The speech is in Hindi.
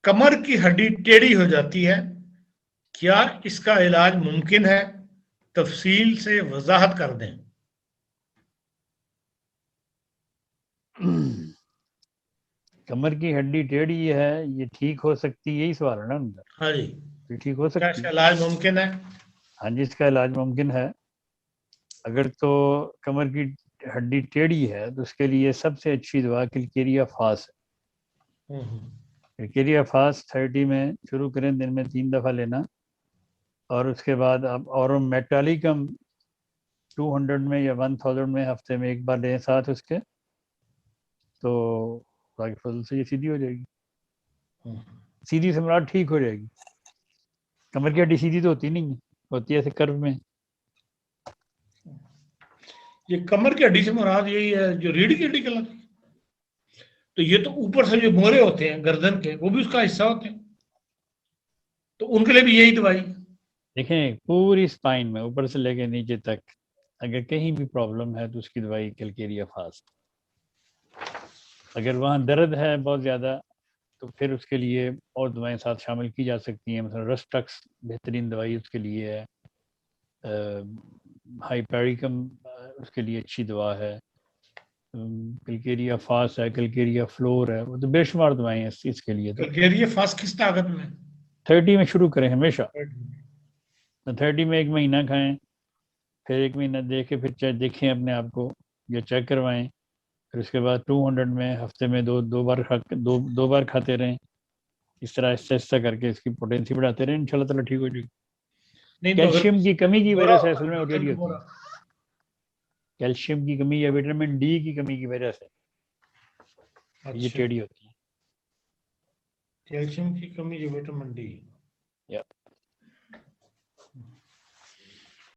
कमर की हड्डी टेढ़ी हो जाती है, क्या इसका इलाज मुमकिन है? तफसील से वजाहत कर दें। कमर की हड्डी टेढ़ी है, ये ठीक हो सकती है, यही सवाल है ना अंदर? हाँ जी, ये ठीक हो क्या सकती इसका है? इलाज मुमकिन है? हाँ जी, इसका इलाज मुमकिन है। अगर तो कमर की हड्डी टेढ़ी है तो उसके लिए सबसे अच्छी दवा किलकेरिया फास है। किलकेरिया फास 30 में शुरू करें, दिन में 3 दफ़ा लेना, और उसके बाद आप और मेटालिकम 200 में या 1000 में हफ्ते में एक बार लें साथ उसके, तो खुदा की फजल से ये सीधी हो जाएगी। सीधी से मुराद ठीक हो जाएगी। कमर की हड्डी सीधी तो होती नहीं है, होती है ऐसे कर्व में। ये कमर की हड्डी से मुराद यही है जो रीढ़ की हड्डी कहलाती है। तो ये तो ऊपर से जो मोहरे होते हैं गर्दन के, वो भी उसका हिस्सा होते हैं, तो उनके लिए भी यही दवाई। देखें, पूरी स्पाइन में ऊपर से लेके नीचे तक अगर कहीं भी प्रॉब्लम है तो उसकी दवाई कैलकेरिया फास्ट। अगर वहाँ दर्द है बहुत ज़्यादा तो फिर उसके लिए और दवाएं साथ शामिल की जा सकती हैं। मतलब रस्टक्स बेहतरीन दवाई उसके लिए है, हाइपेरिकम उसके लिए अच्छी दवा है, कैलकेरिया फास्ट है, कैलकेरिया फ्लोर है, वो तो बेशुमार दवाएं हैं इसके लिए। तो कलकेरिया फास्ट किस ताकत में? 30 में शुरू करें हमेशा। 30 में 1 महीना खाएं, फिर 1 महीना देख के फिर देखें अपने आप को या चेक करवाएं, फिर उसके बाद 200 में हफ्ते में दो बार दो बार खाते रहें। इस तरह आहिस्ता आहिस्ता करके इसकी पोटेंसी बढ़ाते रहें, इंशाल्लाह ताला ठीक हो जाएगी। नहीं तो अगर कैल्शियम की कमी की मोहरा वजह से होता असल है, में वो गर्दन टेढ़ी का होती है। मोहरा। कैल्शियम की कमी या विटामिन डी की कमी की वजह से ये अच्छा, टेढ़ी होती है। कैल्शियम की कमी जो विटामिन डी।